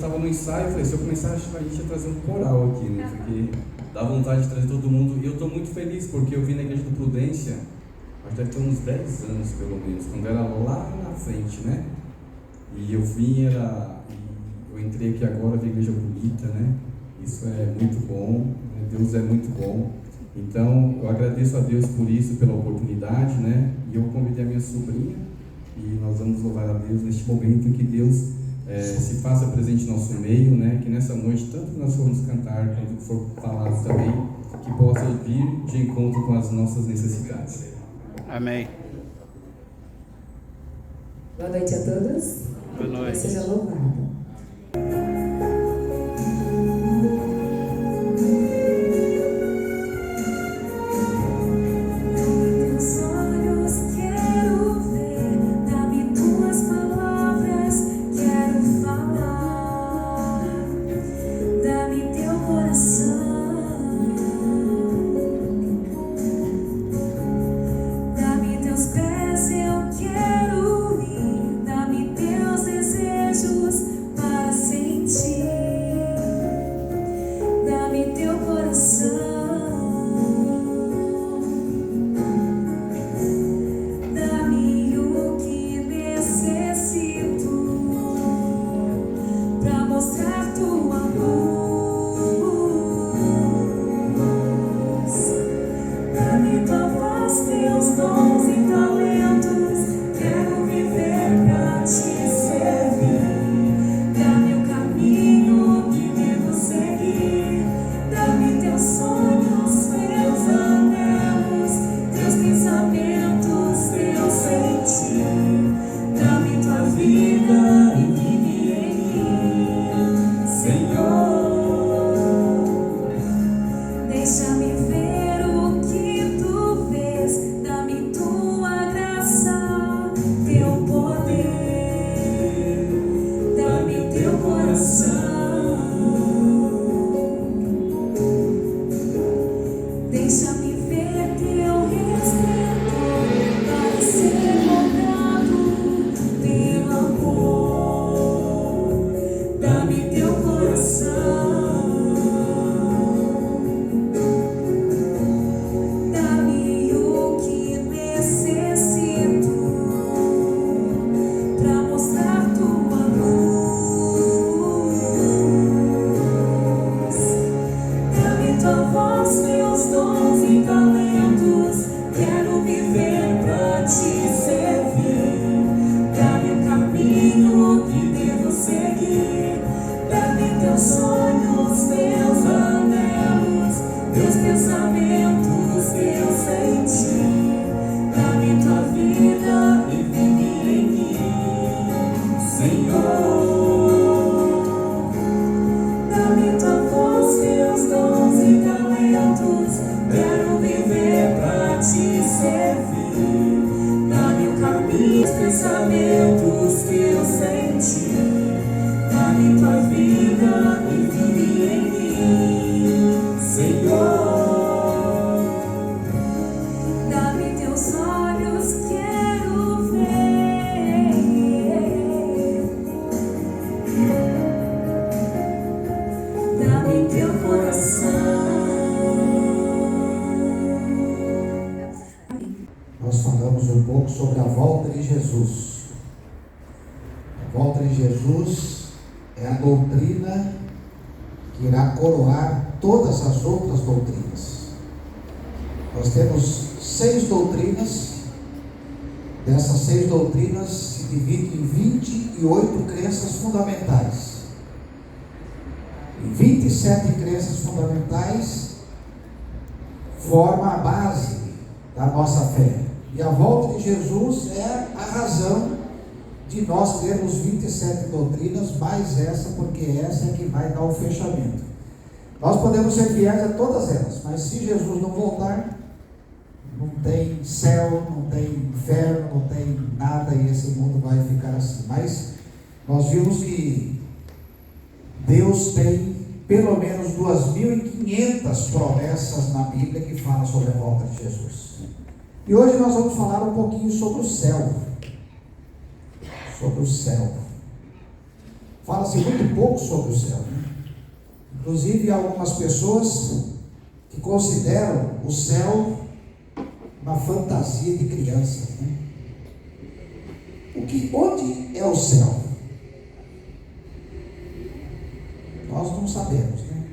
estava no ensaio, eu falei, se eu começar a gente ia trazer um coral aqui, né? Porque dá vontade de trazer todo mundo. E eu estou muito feliz, porque eu vim na igreja do Prudência, acho que deve ter uns 10 anos pelo menos, quando era lá na frente, né? E eu vim, eu entrei aqui agora, vi a igreja bonita, né? Isso é muito bom, né? Deus é muito bom. Então, eu agradeço a Deus por isso, pela oportunidade, né? E eu convidei a minha sobrinha e nós vamos louvar a Deus neste momento em que Deus se faça presente no nosso meio, né? Que nessa noite, tanto que nós formos cantar, quanto que for falado também, que possa vir de encontro com as nossas necessidades. Amém. Boa noite a todos. Boa noite. Deus seja louvado. Nós falamos um pouco sobre a volta de Jesus. A volta de Jesus é a doutrina que irá coroar todas as outras doutrinas. Nós temos 6 doutrinas. Dessas 6 doutrinas se divide em 28 crenças fundamentais. E 27 crenças fundamentais formam a base da nossa fé. E a volta de Jesus é a razão de nós termos 27 doutrinas, mais essa, porque essa é que vai dar o fechamento. Nós podemos ser fiéis a todas elas, mas se Jesus não voltar, não tem céu, não tem inferno, não tem nada, e esse mundo vai ficar assim. Mas nós vimos que Deus tem pelo menos 2.500 promessas na Bíblia que falam sobre a volta de Jesus. E hoje nós vamos falar um pouquinho sobre o céu. Sobre o céu. Fala-se muito pouco sobre o céu, né? Inclusive, há algumas pessoas que consideram o céu uma fantasia de crianças, né? Onde é o céu? Nós não sabemos, né?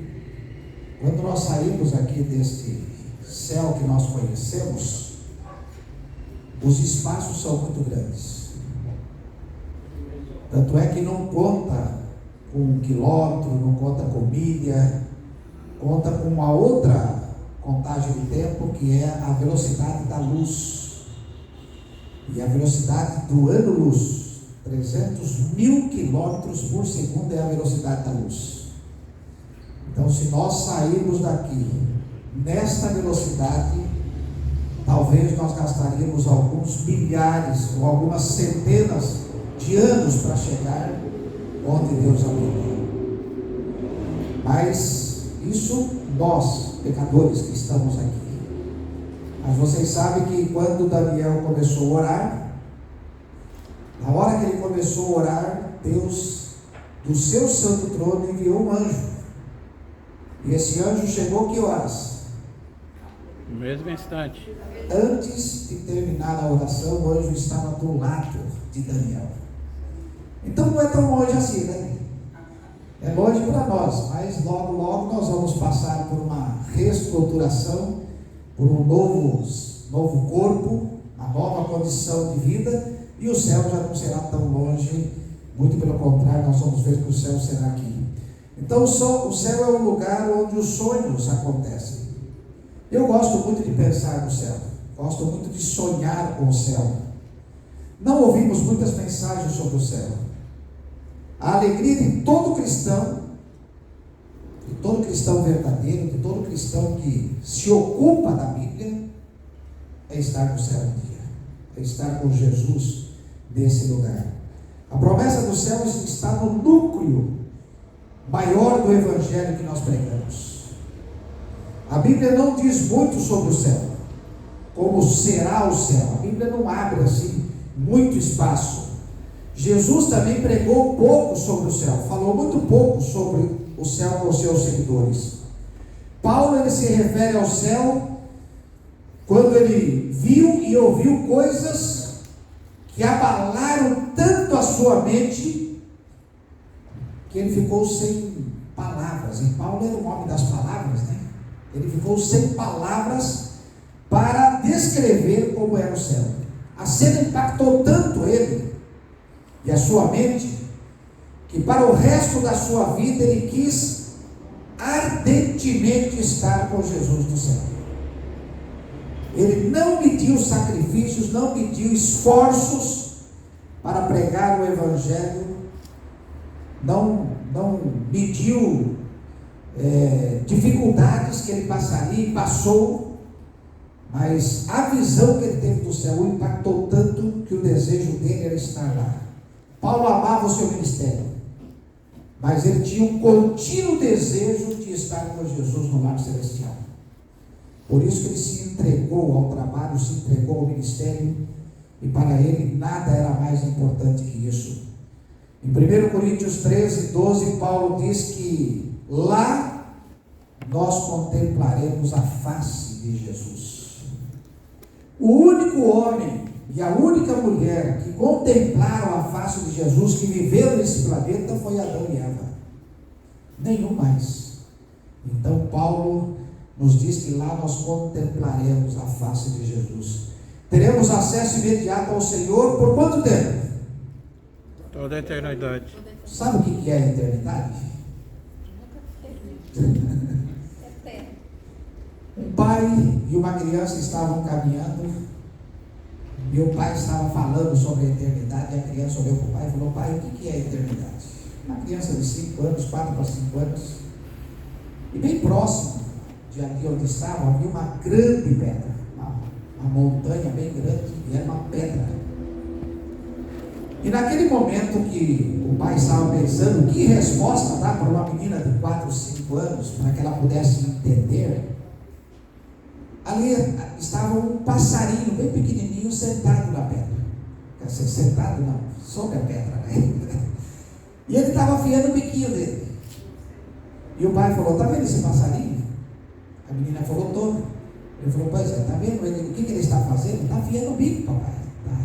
Quando nós saímos aqui deste céu que nós conhecemos, os espaços são muito grandes. Tanto é que não conta com quilômetro, não conta com milha, conta com uma outra contagem de tempo, que é a velocidade da luz. E a velocidade do ano-luz, 300 mil quilômetros por segundo, é a velocidade da luz. Então, se nós sairmos daqui nesta velocidade, talvez nós gastaríamos alguns milhares ou algumas centenas de anos para chegar onde Deus habita. Mas isso nós, pecadores que estamos aqui. Mas vocês sabem que quando Daniel começou a orar, na hora que ele começou a orar, Deus, do seu santo trono, enviou um anjo. E esse anjo chegou que horas? No mesmo instante. Antes de terminar a oração, o anjo estava do lado de Daniel. Então não é tão longe assim, né? É longe para nós, mas logo, logo nós vamos passar por uma reestruturação, por um novo corpo, uma nova condição de vida, e o céu já não será tão longe, muito pelo contrário, nós vamos ver que o céu será aqui. Então o céu é um lugar onde os sonhos acontecem. Eu gosto muito de pensar no céu, gosto muito de sonhar com o céu. Não ouvimos muitas mensagens sobre o céu. A alegria de todo cristão verdadeiro, de todo cristão que se ocupa da Bíblia, é estar no céu um dia, é estar com Jesus nesse lugar. A promessa do céu está no núcleo maior do Evangelho que nós pregamos. A Bíblia não diz muito sobre o céu, como será o céu. A Bíblia não abre assim muito espaço. Jesus também pregou pouco sobre o céu, falou muito pouco sobre o céu com os seus seguidores. Paulo, ele se refere ao céu quando ele viu e ouviu coisas que abalaram tanto a sua mente que ele ficou sem palavras. E Paulo era o homem das palavras, né? Ele ficou sem palavras para descrever como era o céu. A cena impactou tanto ele e a sua mente, que para o resto da sua vida ele quis ardentemente estar com Jesus no céu. Ele não mediu sacrifícios, não mediu esforços para pregar o Evangelho, não mediu dificuldades que ele passaria e passou, mas a visão que ele teve do céu o impactou tanto que o desejo dele era estar lá. Paulo amava o seu ministério, mas ele tinha um contínuo desejo de estar com Jesus no lar celestial. Por isso que ele se entregou ao trabalho, se entregou ao ministério, e para ele nada era mais importante que isso. Em 1 Coríntios 13, 12, Paulo diz que lá nós contemplaremos a face de Jesus. O único homem e a única mulher que contemplaram a face de Jesus, que viveram nesse planeta, foi Adão e Eva. Nenhum mais. Então Paulo nos diz que lá nós contemplaremos a face de Jesus. Teremos acesso imediato ao Senhor por quanto tempo? Toda a eternidade. Sabe o que é a eternidade? Um pai e uma criança estavam caminhando, e o pai estava falando sobre a eternidade, e a criança olhou para o pai e falou: pai, o que é a eternidade? Uma criança de 5 anos, 4 para 5 anos, e bem próximo de ali onde estavam, havia uma grande pedra, uma montanha bem grande, e era uma pedra. E naquele momento que o pai estava pensando que resposta dar para uma menina de 4, 5 anos, para que ela pudesse entender, ali estava um passarinho bem pequenininho sentado na pedra. Quer dizer, sentado não, sobre a pedra, né? E ele estava afiando o biquinho dele. E o pai falou: está vendo esse passarinho? A menina falou: tô. Ele falou: pois é, está vendo ele, o que ele está fazendo? Está afiando o bico, papai. Tá.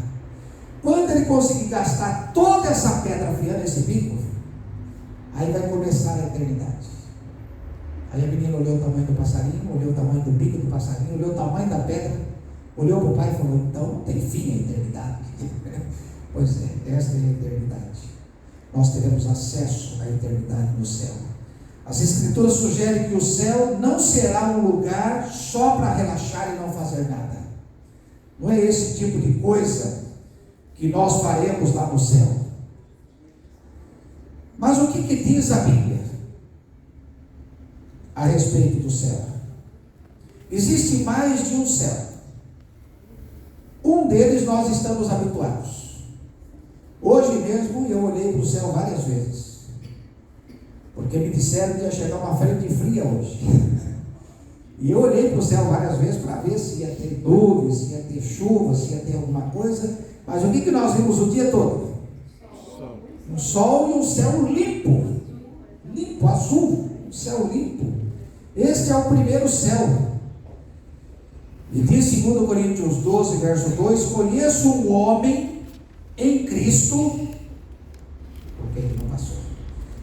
Quando ele conseguir gastar toda essa pedra afiando esse bico, aí vai começar a eternidade. Aí a menina olhou o tamanho do passarinho, olhou o tamanho do bico do passarinho, olhou o tamanho da pedra, olhou para o pai e falou: então tem fim a eternidade. Pois é, esta é a eternidade. Nós teremos acesso à eternidade no céu. As Escrituras sugerem que o céu não será um lugar só para relaxar e não fazer nada. Não é esse tipo de coisa que nós faremos lá no céu. Mas o que diz a Bíblia a respeito do céu? Existe mais de um céu. Um deles nós estamos habituados. Hoje mesmo eu olhei para o céu várias vezes, porque me disseram que ia chegar uma frente fria hoje. E eu olhei para o céu várias vezes para ver se ia ter nuvens, se ia ter chuva, se ia ter alguma coisa. Mas o que nós vimos o dia todo? Um sol e um céu limpo, limpo, azul, um céu limpo. Este é o primeiro céu. E diz 2 Coríntios 12, verso 2: conheço um homem em Cristo, porque ele não passou.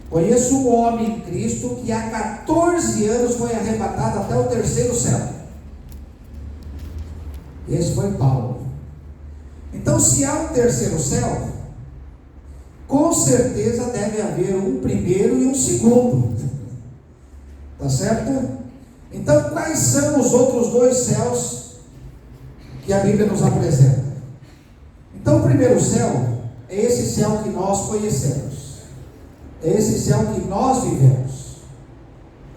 Conheço um homem em Cristo que há 14 anos foi arrebatado até o terceiro céu. Esse foi Paulo. Então, se há um terceiro céu, com certeza deve haver um primeiro e um segundo. Tá certo? Então, quais são os outros dois céus que a Bíblia nos apresenta? Então, o primeiro céu é esse céu que nós conhecemos, é esse céu que nós vivemos,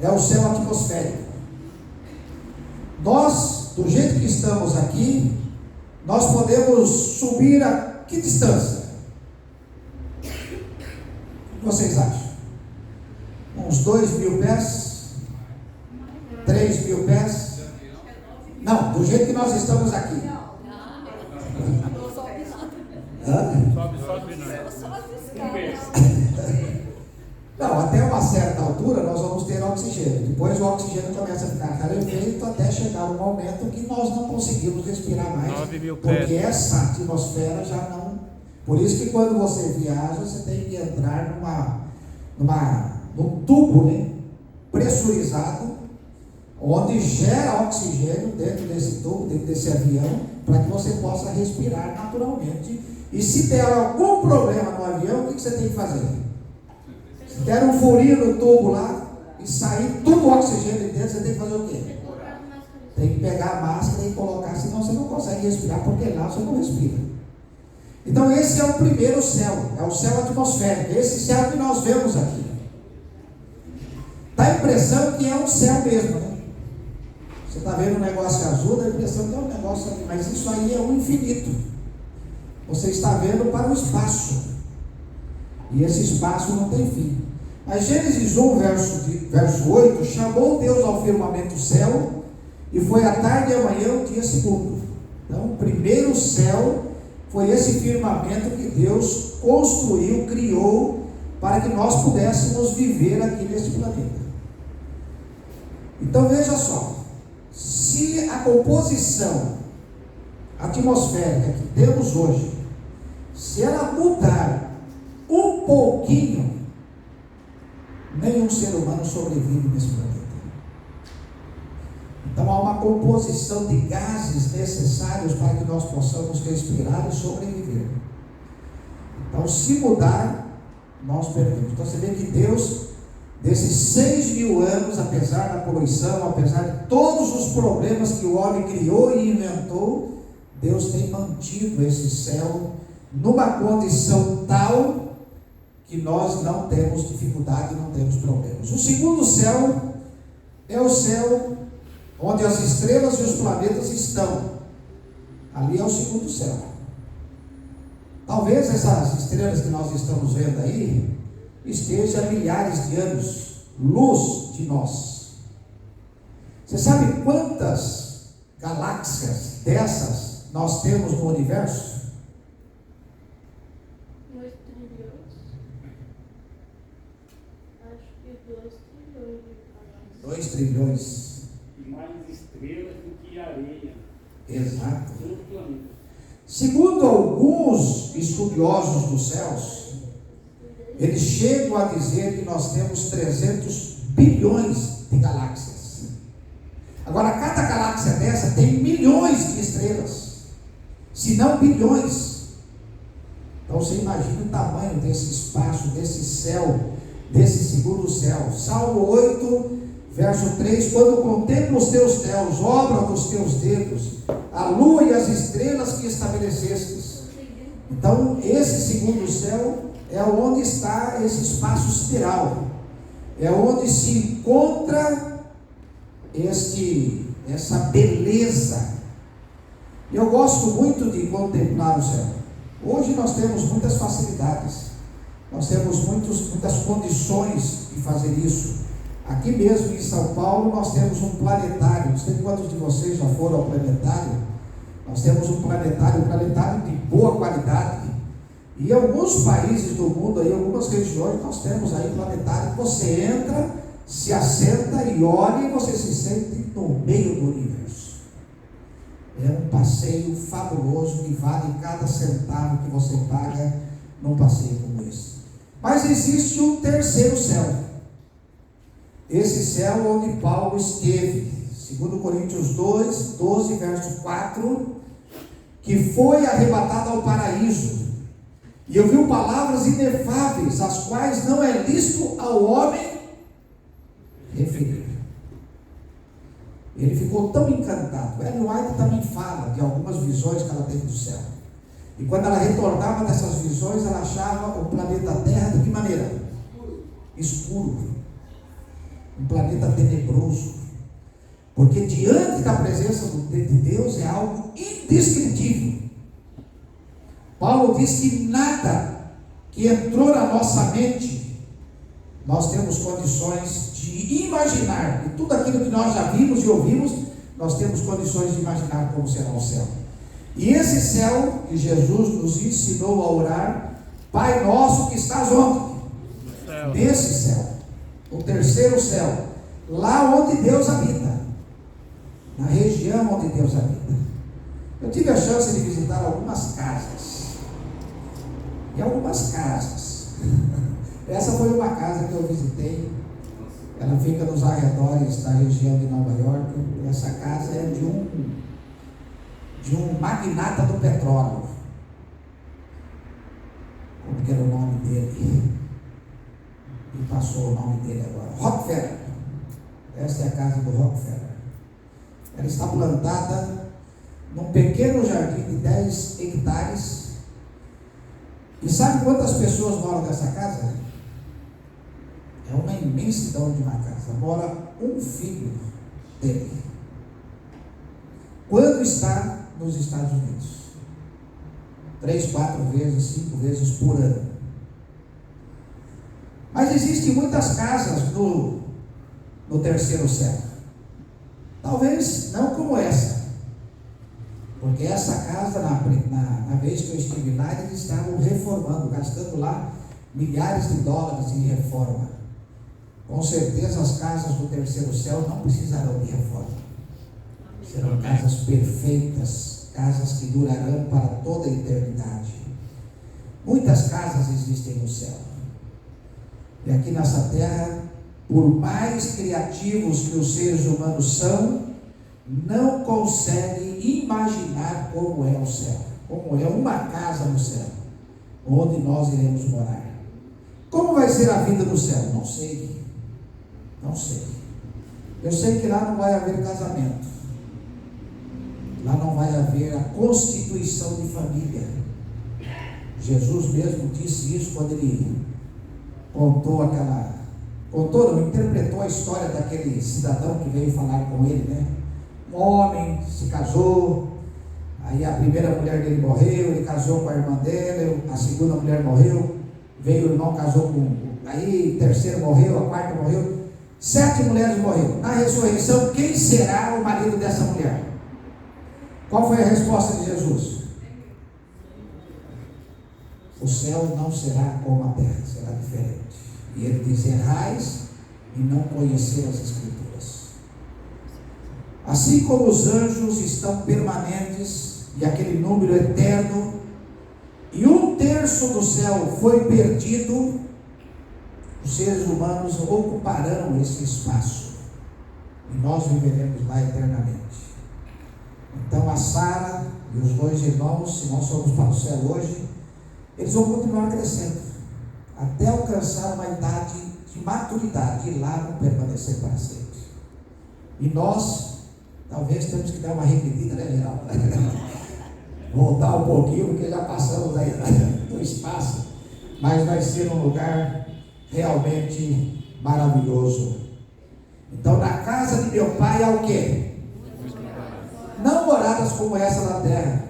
é o céu atmosférico. Nós, do jeito que estamos aqui, nós podemos subir a que distância? O que vocês acham? Uns 2.000 pés? 3.000 pés? Não, do jeito que nós estamos aqui. Não, até uma certa altura nós vamos ter oxigênio. Depois o oxigênio começa a ficar rarefeito até chegar um momento que nós não conseguimos respirar mais, porque essa atmosfera já não. Por isso que quando você viaja, você tem que entrar num tubo, né, pressurizado, onde gera oxigênio dentro desse tubo, dentro desse avião, para que você possa respirar naturalmente. E se der algum problema no avião, o que você tem que fazer? Se der um furinho no tubo lá e sair tudo o oxigênio dentro, você tem que fazer o quê? Tem que pegar a máscara e colocar, senão você não consegue respirar, porque lá você não respira. Então esse é o primeiro céu, é o céu atmosférico, esse céu que nós vemos aqui. Dá a impressão que é um céu mesmo, né? Você está vendo um negócio azul, dá a impressão que é um negócio ali, mas isso aí é o infinito. Você está vendo para o espaço, e esse espaço não tem fim. Mas Gênesis 1, verso 8, chamou Deus ao firmamento o céu, e foi a tarde e a manhã o dia segundo. Então o primeiro céu foi esse firmamento que Deus construiu, criou, para que nós pudéssemos viver aqui neste planeta. Então veja só, se a composição atmosférica que temos hoje, se ela mudar um pouquinho, nenhum ser humano sobrevive nesse planeta. Então há uma composição de gases necessários para que nós possamos respirar e sobreviver. Então, se mudar, nós perdemos. Então você vê que Deus, desses 6.000 anos, apesar da poluição, apesar de todos os problemas que o homem criou e inventou, Deus tem mantido esse céu numa condição tal que nós não temos dificuldade, não temos problemas. O segundo céu é o céu onde as estrelas e os planetas estão. Ali é o segundo céu. Talvez essas estrelas que nós estamos vendo aí estejam a milhares de anos luz de nós. Você sabe quantas galáxias dessas nós temos no universo? 2 trilhões. E mais estrelas do que areia. Exato. Todo planeta. Segundo alguns estudiosos dos céus, eles chegam a dizer que nós temos 300 bilhões de galáxias. Agora, cada galáxia dessa tem milhões de estrelas, se não bilhões. Então você imagina o tamanho desse espaço, desse céu, desse segundo céu. Salmo 8, verso 3: quando contemplo os teus céus, obra dos teus dedos, a lua e as estrelas que estabelecestes. Então, esse segundo céu é onde está esse espaço sideral, é onde se encontra essa beleza. E eu gosto muito de contemplar o céu. Hoje nós temos muitas facilidades, nós temos muitas condições de fazer isso. Aqui mesmo em São Paulo nós temos um planetário. Não sei quantos de vocês já foram ao planetário. Nós temos um planetário de boa qualidade. E em alguns países do mundo, em algumas regiões, nós temos aí planetário que você entra, se assenta e olha e você se sente no meio do universo. É um passeio fabuloso que vale cada centavo que você paga num passeio como esse. Mas existe um terceiro céu. Esse céu onde Paulo esteve, 2 Coríntios 2, 12, verso 4, que foi arrebatado ao paraíso, e ouviu palavras inefáveis, as quais não é lícito ao homem referir. Ele ficou tão encantado. Ellen White também fala de algumas visões que ela teve do céu. E quando ela retornava dessas visões, ela achava o planeta Terra de que maneira? Escuro. Um planeta tenebroso. Porque diante da presença de Deus é algo indescritível. Paulo diz que nada que entrou na nossa mente, nós temos condições de imaginar. E tudo aquilo que nós já vimos e ouvimos, nós temos condições de imaginar como será o céu. E esse céu que Jesus nos ensinou a orar: Pai nosso que estás onde? Nesse céu, o terceiro céu, lá onde Deus habita, na região onde Deus habita. Eu tive a chance de visitar algumas casas. E algumas casas. Essa foi uma casa que eu visitei. Ela fica nos arredores da região de Nova York. Essa casa é de um magnata do petróleo. Como que era o nome dele? Me passou o nome dele agora. Rockefeller. Essa é a casa do Rockefeller. Ela está plantada num pequeno jardim de 10 hectares. E sabe quantas pessoas moram nessa casa? É uma imensidão de uma casa. Mora um filho dele. Quando está nos Estados Unidos? 3, 4 vezes, 5 vezes por ano. Mas existem muitas casas no terceiro céu. Talvez não como essa. Porque essa casa, na vez que eu estive lá, eles estavam reformando, gastando lá milhares de dólares em reforma. Com certeza as casas do terceiro céu não precisarão de reforma. Serão casas perfeitas, casas que durarão para toda a eternidade. Muitas casas existem no céu. E aqui nessa terra, por mais criativos que os seres humanos são, não conseguem imaginar como é o céu, como é uma casa no céu, onde nós iremos morar. Como vai ser a vida no céu? Não sei. Não sei. Eu sei que lá não vai haver casamento. Lá não vai haver a constituição de família. Jesus mesmo disse isso quando ele interpretou a história daquele cidadão que veio falar com ele, né? Um homem se casou, aí a primeira mulher dele morreu, ele casou com a irmã dela, a segunda mulher morreu, veio o irmão, casou aí o terceiro morreu, a quarta morreu, 7 mulheres morreram. Na ressurreição, quem será o marido dessa mulher? Qual foi a resposta de Jesus? O céu não será como a terra, será diferente. E ele diz: errais e não conhecer as Escrituras. Assim como os anjos estão permanentes e aquele número eterno, e 1/3 do céu foi perdido, os seres humanos ocuparão esse espaço e nós viveremos lá eternamente. Então a Sara e os 2 irmãos, se nós somos para o céu hoje, eles vão continuar crescendo até alcançar uma idade de maturidade e lá vão permanecer para sempre. E nós talvez temos que dar uma repetida, né, Geraldo? Voltar um pouquinho, porque já passamos aí do espaço, mas vai ser um lugar realmente maravilhoso. Então, na casa de meu pai há o quê? Não moradas como essa na terra,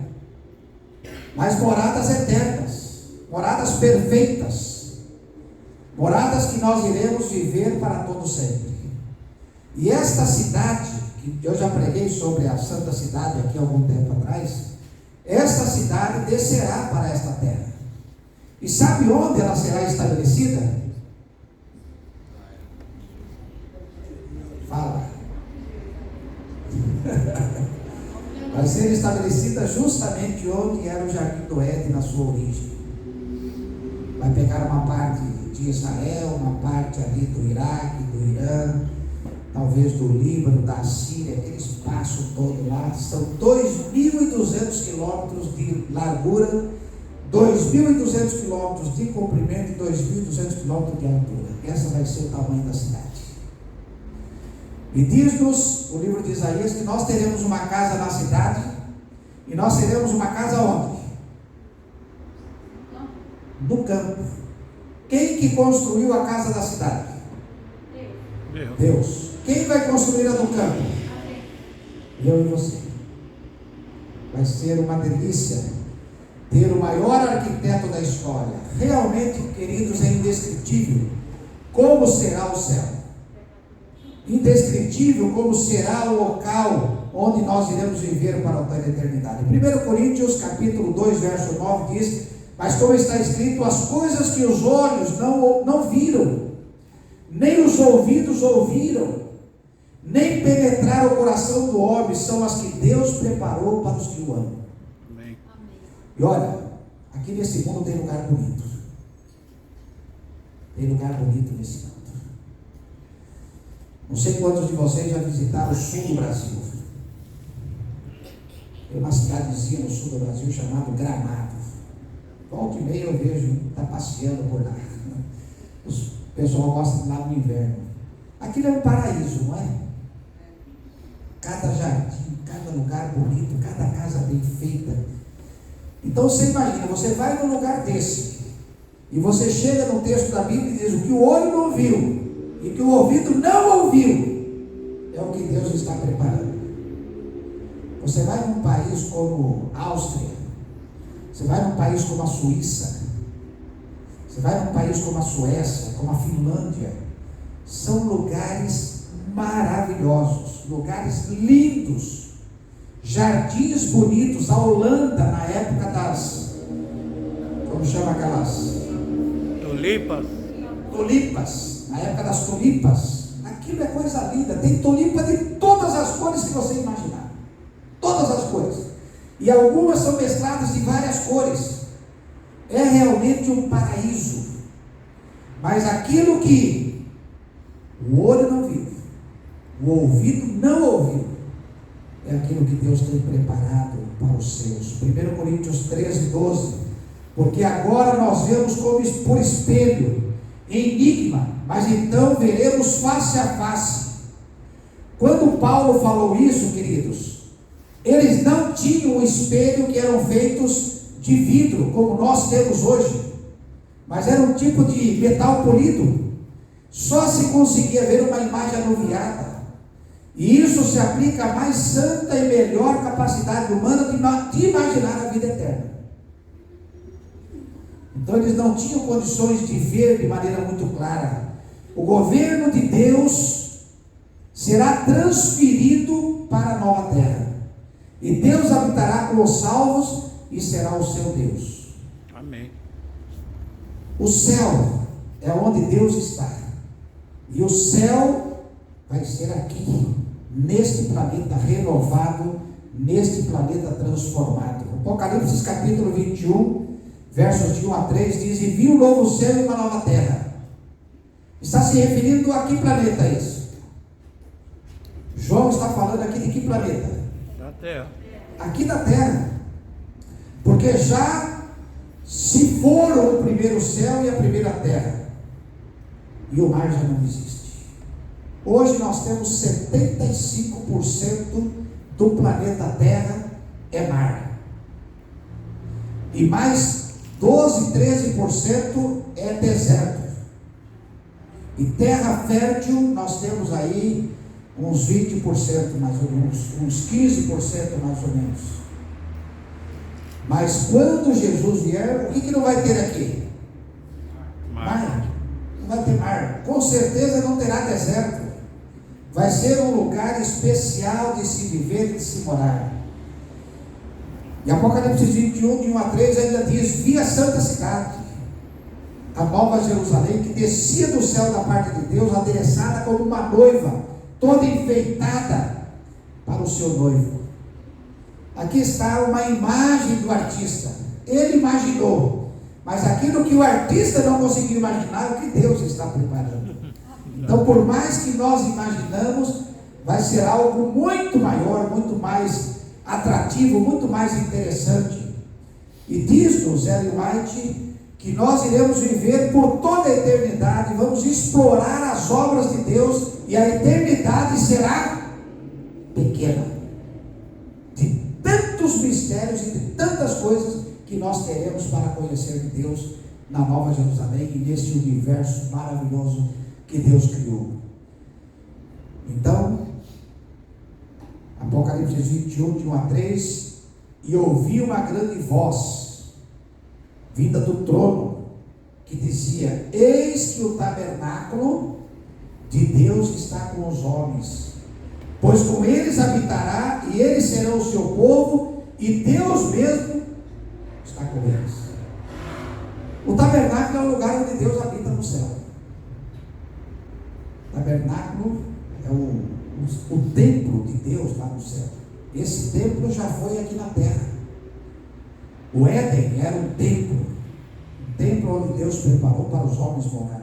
mas moradas eternas, moradas perfeitas, moradas que nós iremos viver para todo sempre. E esta cidade, que eu já preguei sobre a Santa Cidade aqui há algum tempo atrás, esta cidade descerá para esta terra. E sabe onde ela será estabelecida? Fala. Vai ser estabelecida justamente onde era o Jardim do Éden na sua origem. Vai pegar uma parte de Israel, uma parte ali do Iraque, do Irã, talvez do Líbano, da Síria, aquele espaço todo lá. São 2.200 quilômetros de largura, 2.200 quilômetros de comprimento e 2.200 quilômetros de altura. Essa vai ser o tamanho da cidade. E diz-nos o livro de Isaías que nós teremos uma casa na cidade, e nós teremos uma casa onde? No campo. Quem que construiu a casa da cidade? Deus. Quem vai construir a do campo? Eu e você. Vai ser uma delícia ter o maior arquiteto da história. Realmente, queridos, é indescritível como será o céu. Indescritível como será o local onde nós iremos viver para toda a eternidade. 1 Coríntios capítulo 2, verso 9 diz: mas como está escrito, as coisas que os olhos não viram, nem os ouvidos ouviram, nem penetraram o coração do homem, são as que Deus preparou para os que o amam. Amém. E olha, aqui nesse mundo tem lugar bonito. Tem lugar bonito nesse mundo. Não sei quantos de vocês já visitaram o sul do Brasil. Tem uma cidadezinha no sul do Brasil chamada Gramado. Volta e meia eu vejo, está passeando por lá. O pessoal gosta de lá no inverno. Aquilo é um paraíso, não é? Cada jardim, cada lugar bonito, cada casa bem feita. Então você imagina, você vai num lugar desse, e você chega no texto da Bíblia e diz: o que o olho não viu, e que o ouvido não ouviu, é o que Deus está preparando. Você vai num país como a Áustria, você vai num país como a Suíça, você vai num país como a Suécia, como a Finlândia, são lugares maravilhosos, lugares lindos, jardins bonitos. A Holanda, na época das, como chama aquelas? Tulipas, na época das tulipas, aquilo é coisa linda, tem tulipa de todas as cores que você imaginar, todas as cores, e algumas são mescladas de várias cores. É realmente um paraíso. Mas aquilo que o olho não viu, o ouvido não ouviu, é aquilo que Deus tem preparado para os seus. 1 Coríntios 13, 12. Porque agora nós vemos como por espelho, em enigma, mas então veremos face a face. Quando Paulo falou isso, queridos, eles não tinham um espelho que eram feitos de vidro, como nós temos hoje, mas era um tipo de metal polido. Só se conseguia ver uma imagem anuviada, e isso se aplica à mais santa e melhor capacidade humana de imaginar a vida eterna. Então eles não tinham condições de ver de maneira muito clara. O governo de Deus será transferido para a nova terra, e Deus habitará com os salvos e será o seu Deus. Amém. O céu é onde Deus está. E o céu vai ser aqui, neste planeta renovado, neste planeta transformado. Apocalipse capítulo 21, versos de 1 a 3 diz: e vi um novo céu e uma nova terra. Está se referindo a que planeta é isso? João está falando aqui de que planeta? Da terra. Aqui da terra. Porque já se foram o primeiro céu e a primeira terra, e o mar já não existe. Hoje nós temos 75% do planeta Terra é mar, e mais 12, 13% é deserto. E terra fértil nós temos aí uns 20% mais ou menos, uns 15% mais ou menos. Mas quando Jesus vier, o que não vai ter aqui? Mar. Não vai ter mar. Com certeza não terá deserto. Vai ser um lugar especial de se viver e de se morar. E Apocalipse 21, de 1 a 3 ainda diz: vi a santa cidade, a nova Jerusalém, que descia do céu da parte de Deus, adereçada como uma noiva, toda enfeitada para o seu noivo. Aqui está uma imagem do artista. Ele imaginou, mas aquilo que o artista não conseguiu imaginar, é o que Deus está preparando. Então, por mais que nós imaginamos, vai ser algo muito maior, muito mais atrativo, muito mais interessante. E diz-nos Ellen White que nós iremos viver por toda a eternidade, vamos explorar as obras de Deus, e a eternidade será pequena, de tantos mistérios e de tantas coisas que nós teremos para conhecer de Deus na Nova Jerusalém e neste universo maravilhoso que Deus criou. Então, Apocalipse 21, de 1 a 3: e ouvi uma grande voz vinda do trono, que dizia: eis que o tabernáculo de Deus está com os homens, pois com eles habitará, e eles serão o seu povo, e Deus mesmo está com eles. O tabernáculo é o lugar onde Deus habita no céu. O tabernáculo é o templo de Deus lá no céu. Esse templo já foi aqui na terra. O Éden era um templo onde Deus preparou para os homens morar.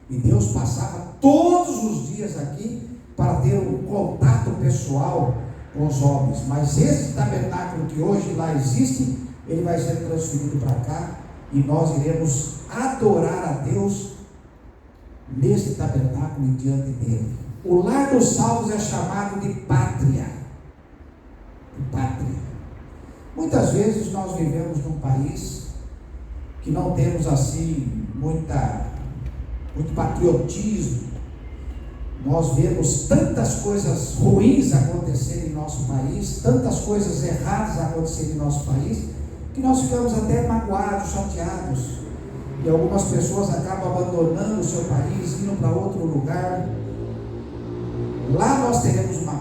E Deus passava todos os dias aqui para ter um contato pessoal com os homens. Mas esse tabernáculo que hoje lá existe, ele vai ser transferido para cá, e nós iremos adorar a Deus neste tabernáculo e diante dele. O lar dos salvos é chamado de pátria. De pátria. Muitas vezes nós vivemos num país que não temos assim muito patriotismo. Nós vemos tantas coisas ruins acontecerem em nosso país, tantas coisas erradas acontecerem em nosso país, que nós ficamos até magoados, chateados. E algumas pessoas acabam abandonando o seu país, indo para outro lugar. Lá nós teremos uma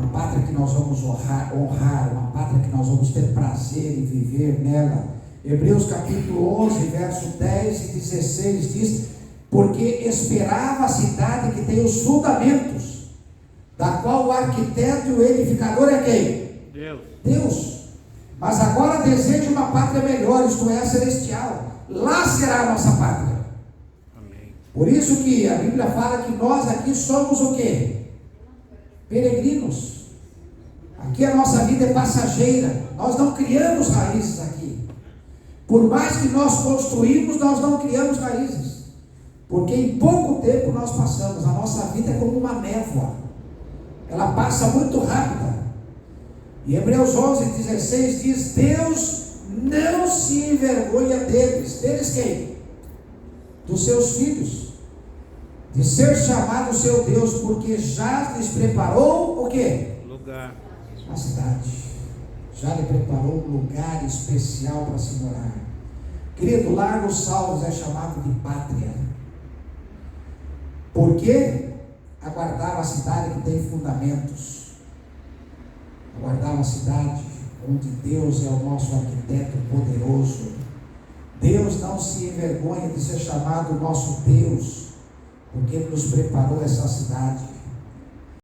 pátria que nós vamos honrar, uma pátria que nós vamos ter prazer em viver nela. Hebreus capítulo 11, verso 10 e 16 diz: porque esperava a cidade que tem os fundamentos, da qual o arquiteto e o edificador é quem? Deus. Mas agora deseja uma pátria melhor, isto é, a celestial. Lá será a nossa pátria. Amém. Por isso que a Bíblia fala que nós aqui somos o quê? Peregrinos. Aqui a nossa vida é passageira. Nós não criamos raízes aqui. Por mais que nós construímos, nós não criamos raízes. Porque em pouco tempo nós passamos. A nossa vida é como uma névoa. Ela passa muito rápida. E Hebreus 11, 16 diz: Deus não se envergonha deles. Deles quem? Dos seus filhos. De ser chamado seu Deus, porque já lhes preparou o quê? Lugar. A cidade. Já lhe preparou um lugar especial para se morar. Querido, o lar dos salvos é chamado de pátria. Porque aguardava a cidade que tem fundamentos. Aguardar uma cidade onde Deus é o nosso arquiteto poderoso. Deus não se envergonha de ser chamado nosso Deus. porque Ele nos preparou essa cidade.